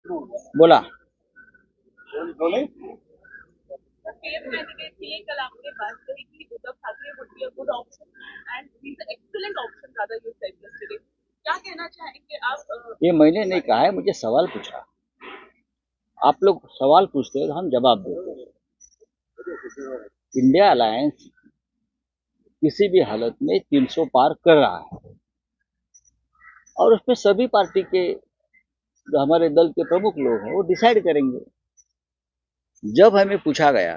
बोला। CM candidate के लिए कल आपने बात कही कि Uddhav Thackeray would be a good option and he is excellent option rather you said yesterday. क्या कहना चाहेंगे आप? ये मैंने नहीं कहा है, मुझे सवाल पूछा। आप लोग सवाल पूछते हो तो हम जवाब देते हैं। इंडिया अलायंस किसी भी हालत में 300 पार कर रहा है और उसमें सभी पार्टी के जो हमारे दल के प्रमुख लोग हैं वो डिसाइड करेंगे। जब हमें पूछा गया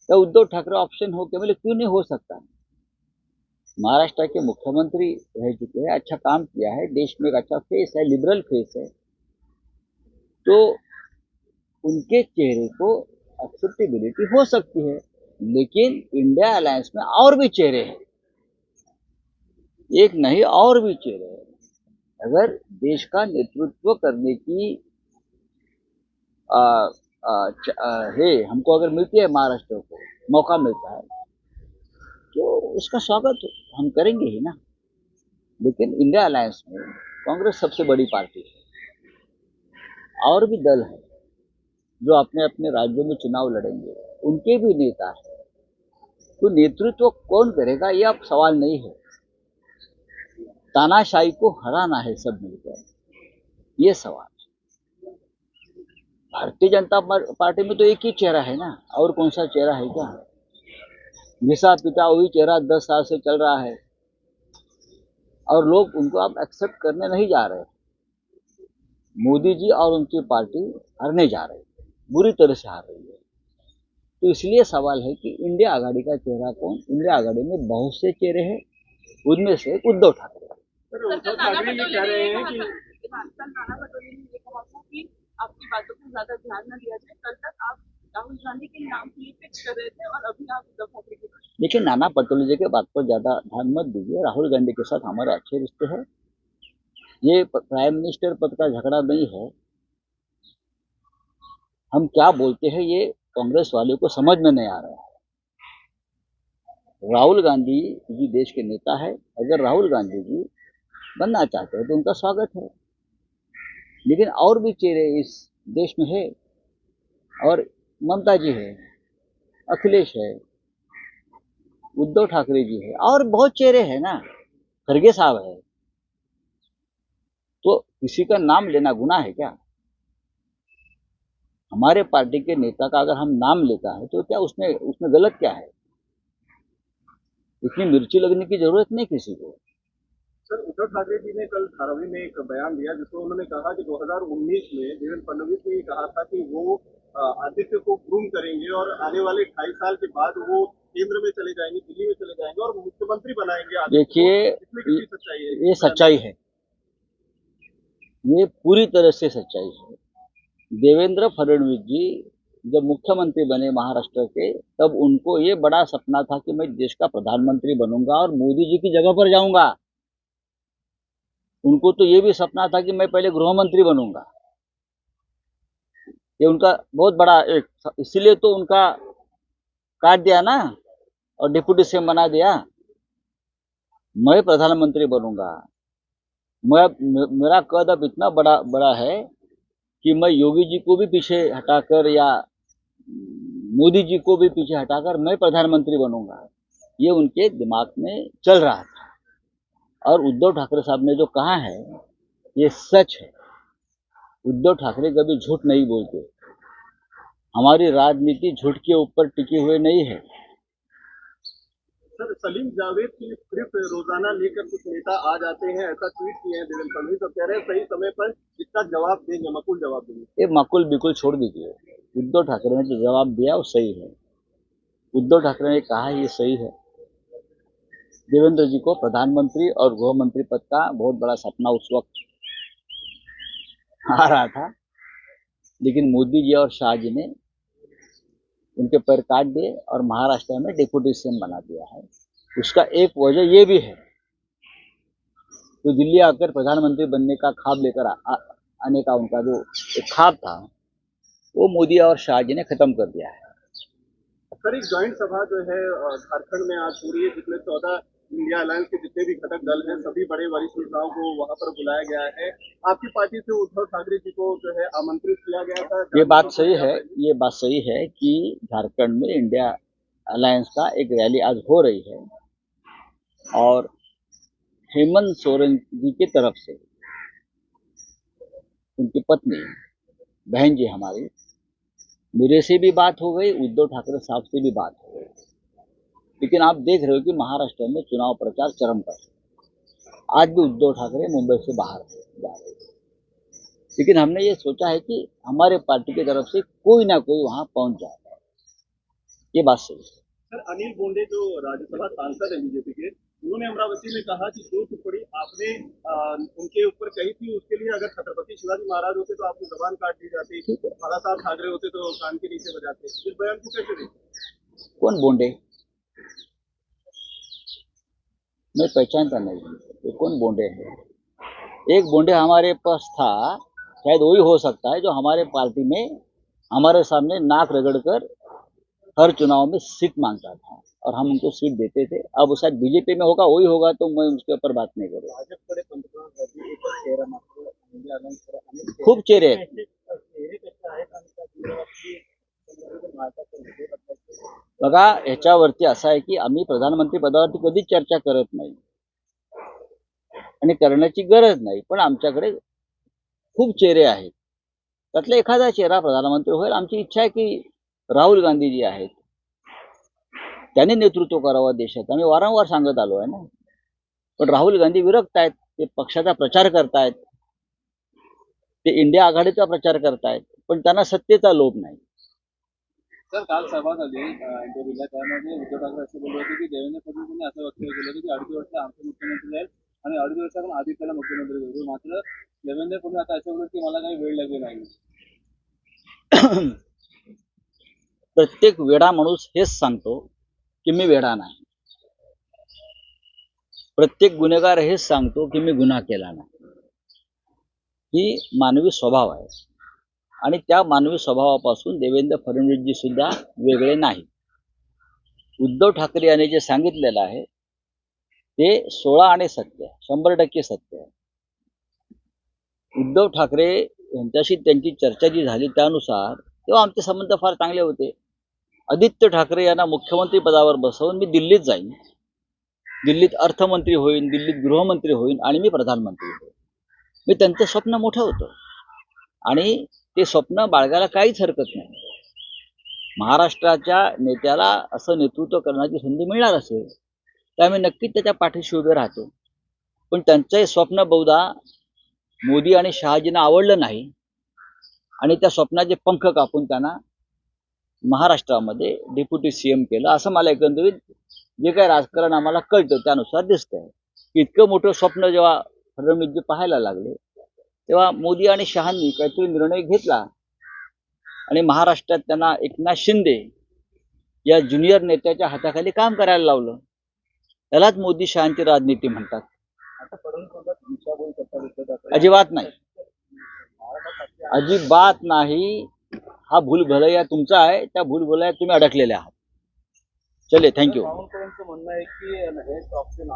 तो उद्धव ठाकरे ऑप्शन हो क्या, बोले क्यों नहीं हो सकता। महाराष्ट्र के मुख्यमंत्री रह चुके हैं, अच्छा काम किया है, देश में एक अच्छा फेस है, लिबरल फेस है, तो उनके चेहरे को एक्सेप्टेबिलिटी हो सकती है। लेकिन इंडिया अलायंस में और भी चेहरे हैं, एक नहीं और भी चेहरे हैं। अगर देश का नेतृत्व करने की आ, है हमको, अगर मिलती है महाराष्ट्र को मौका मिलता है तो उसका स्वागत हम करेंगे ही ना। लेकिन इंडिया अलायंस में कांग्रेस सबसे बड़ी पार्टी है और भी दल है जो अपने अपने राज्यों में चुनाव लड़ेंगे, उनके भी नेता है। तो नेतृत्व कौन करेगा ये अब सवाल नहीं है, तानाशाही को हराना है सब मिलकर, ये सवाल। भारतीय जनता पार्टी में तो एक ही चेहरा है ना, और कौन सा चेहरा है क्या। घिसा पिटा वही चेहरा 10 साल से चल रहा है और लोग उनको अब एक्सेप्ट करने नहीं जा रहे। मोदी जी और उनकी पार्टी हारने जा रही है, बुरी तरह से हार रही है। तो इसलिए सवाल है कि इंडिया आघाड़ी का चेहरा कौन। इंडिया आघाड़ी में बहुत से चेहरे हैं, उनमें से उद्धव ठाकरे। उद्धव ठाकरे ये कह रहे हैं कि नाना पटोले ने ये कहा था कि आपकी बातों पर ज्यादा ध्यान न दिया जाए। कल तक आप राहुल गांधी के नाम के लिए पिच कर रहे थे और अभी आप उद्धव ठाकरे की बात। देखिए, नाना पटोले जी के बात पर ज्यादा ध्यान मत दीजिए। राहुल गांधी के साथ हमारे अच्छे रिश्ते हैं, ये प्राइम मिनिस्टर पद का झगड़ा नहीं है। हम क्या बोलते हैं ये कांग्रेस वाले को समझ में नहीं आ रहा है। राहुल गांधी जी देश के नेता है, अगर राहुल गांधी जी बनना चाहते हैं तो उनका स्वागत है। लेकिन और भी चेहरे इस देश में है, और ममता जी है, अखिलेश है, उद्धव ठाकरे जी है, और बहुत चेहरे हैं ना, खड़गे साहब है। तो किसी का नाम लेना गुनाह है क्या। हमारे पार्टी के नेता का अगर हम नाम लेता है तो क्या उसमें उसमें गलत क्या है। इतनी मिर्ची लगने की जरूरत नहीं किसी को। सर, उद्धव ठाकरे जी ने कल धारावी में एक बयान दिया जिसमें उन्होंने कहा कि 2019 में देवेंद्र फडणवीस ने ये कहा था कि वो आदित्य को ग्रूम करेंगे और आने वाले 2.5 साल के बाद वो केंद्र में चले जाएंगे, दिल्ली में चले जाएंगे और मुख्यमंत्री बनाएंगे आदित्य को। देखिए, इसमें कितनी सच्चाई है? ये सच्चाई है, ये पूरी तरह से सच्चाई है। देवेंद्र फडणवीस जी जब मुख्यमंत्री बने महाराष्ट्र के, तब उनको ये बड़ा सपना था कि मैं देश का प्रधानमंत्री बनूंगा और मोदी जी की जगह पर जाऊंगा। उनको तो ये भी सपना था कि मैं पहले गृह मंत्री बनूंगा। ये उनका बहुत बड़ा एक, इसीलिए तो उनका काट दिया ना और डिप्टी सीएम बना दिया। मैं प्रधानमंत्री बनूंगा, मेरा कद अब इतना बड़ा बड़ा है कि मैं योगी जी को भी पीछे हटाकर या मोदी जी को भी पीछे हटाकर मैं प्रधानमंत्री बनूंगा। ये उनके दिमाग में चल रहा था, और उद्धव ठाकरे साहब ने जो कहा है ये सच है। उद्धव ठाकरे कभी झूठ नहीं बोलते। हमारी राजनीति झूठ के ऊपर टिकी हुई नहीं है। सर, सलीम जावेद की स्क्रिप्ट रोजाना लेकर कुछ नेता आ जाते हैं, ऐसा ट्वीट किए हैं देवेंद्र फडणवीस और कह रहे हैं सही समय पर इसका जवाब देंगे, मकुल जवाब देंगे। ये माकुल बिल्कुल छोड़ दीजिए। उद्धव ठाकरे ने जो जवाब दिया वो सही है। उद्धव ठाकरे ने कहा ये सही है। देवेंद्र जी को प्रधानमंत्री और गृह मंत्री पद का बहुत बड़ा सपना उस वक्त आ रहा था, लेकिन मोदी जी और शाह जी ने उनके पैर काट दिए और महाराष्ट्र में डिप्टी सीएम बना दिया है। उसका एक वजह ये भी है, तो दिल्ली आकर प्रधानमंत्री बनने का ख्वाब लेकर आने का उनका जो एक ख्वाब था वो मोदी और शाह जी ने खत्म कर दिया है। सर, एक ज्वाइंट सभा जो है झारखंड में आज हो रही है जिसमें 14 इंडिया अलायंस के जितने भी घटक दल हैं सभी बड़े वरिष्ठ नेताओं को वहां पर बुलाया गया है। आपकी पार्टी से उद्धव ठाकरे जी को जो है आमंत्रित किया गया था। ये बात सही है, ये बात सही है कि झारखंड में इंडिया अलायंस का एक रैली आज हो रही है और हेमंत सोरेन जी की तरफ से उनकी पत्नी बहन जी हमारी, मेरे से भी बात हो गई, उद्धव ठाकरे साहब से भी बात हो गई। लेकिन आप देख रहे हो कि महाराष्ट्र में चुनाव प्रचार चरम पर है। आज भी उद्धव ठाकरे मुंबई से बाहर जा रहे हैं, लेकिन हमने ये सोचा है कि हमारे पार्टी की तरफ से कोई ना कोई वहां पहुंच जाए। ये बात सही है। सर, अनिल बोंडे जो राज्यसभा सांसद है बीजेपी के, उन्होंने अमरावती में कहा कि जो टिप्पणी आपने उनके ऊपर कही थी उसके लिए अगर छत्रपति शिवाजी महाराज होते तो आपकी जबान काट दी जाती, बाला साहब ठाकरे होते तो कान के नीचे बजाते। इस बयान को कैसे देखते? कौन बोंडे? मैं पहचानता नहीं हूं, ये कौन बोंडे है? एक बोंडे हमारे पास था, शायद वही हो सकता है जो हमारे पार्टी में हमारे सामने नाक रगड़कर हर चुनाव में सीट मांगता था और हम उनको सीट देते थे। अब शायद बीजेपी में होगा, वही होगा, तो मैं उसके ऊपर बात नहीं करूँगा। खूप चेहरे आहेत। बघा, ह्याच्यावरती असं आहे की आम्ही प्रधानमंत्री पदावरती कधीच चर्चा करत नाही आणि करण्याची गरज नाही, पण आमच्याकडे खूप चेहरे आहेत, त्यातला एखादा चेहरा प्रधानमंत्री होईल। आमची इच्छा आहे की राहुल गांधी जी आहेत त्यांनी नेतृत्व करावं देशात, आम्ही वारंवार सांगत आलो आहे ना। पण राहुल गांधी विरक्त आहेत, ते पक्षाचा प्रचार करतायत, ते इंडिया आघाडीचा प्रचार करतायत, पण त्यांना सत्तेचा लोभ नाही। सर, काल सभा झाली इंटरव्ह्यूला, त्यामध्ये उद्धव ठाकरे असे बोलले होते की देवेंद्र फडणवीस यांनी असं वक्तव्य केलं होतं की 2.5 वर्ष आमचे मुख्यमंत्री जाईल आणि 2.5 वर्षातून आदित्यला मुख्यमंत्री करू। मात्र देवेंद्र फडणवीस आता असं बोलत की मला काही वेळ लागली नाही। प्रत्येक वेडा माणूस हेच सांगतो की मी वेडा नाही, प्रत्येक गुन्हेगार हेच सांगतो की मी गुन्हा केला नाही। ही मानवी स्वभाव आहे आणि त्या मानवी स्वभावापासून देवेंद्र फडणवीसजी सुद्धा वेगळे नाही। उद्धव ठाकरे यांनी जे सांगितलेलं आहे ते 16 आणि सत्य, 100% सत्य आहे। उद्धव ठाकरे यांच्याशी त्यांची चर्चा जी झाली त्यानुसार तेव्हा आमचे संबंध फार चांगले होते। आदित्य ठाकरे यांना मुख्यमंत्री पदावर बसवून मी दिल्लीत जाईन, दिल्लीत अर्थमंत्री होईन, दिल्लीत गृहमंत्री होईन आणि मी प्रधानमंत्री होईन। मी त्यांचं स्वप्न मोठं होतं आणि ते स्वप्न बाळगायला काहीच हरकत नाही। महाराष्ट्राच्या नेत्याला असं नेतृत्व करण्याची संधी मिळणार असेल तर आम्ही नक्कीच त्याच्या पाठीशी उभे राहतो। पण त्यांचं हे स्वप्न बहुधा मोदी आणि शहाजींना आवडलं नाही आणि त्या स्वप्नाचे पंख कापून त्यांना महाराष्ट्रामध्ये डेप्युटी सीएम केलं, असं मला एकंदरीत जे काही राजकारण आम्हाला कळतं त्यानुसार दिसतंय। इतकं मोठं स्वप्न जेव्हा फडणवीसजी पाहायला लागले तेव्हा मोदी आणि शहांनी काहीतरी निर्णय घेतला आणि महाराष्ट्रात त्यांना एकनाथ शिंदे या ज्युनियर नेत्याच्या हाताखाली काम करायला लावलं। त्यालाच मोदी शहांची राजनीती म्हणतात। अजिबात नाही, अजिबात नाही। हा भूलभुलैया तुमचा आहे, त्या भूलभुलैयात तुम्ही अडकलेले आहात। चलिए, थँक्यू। म्हणणं आहे की हेच ऑप्शन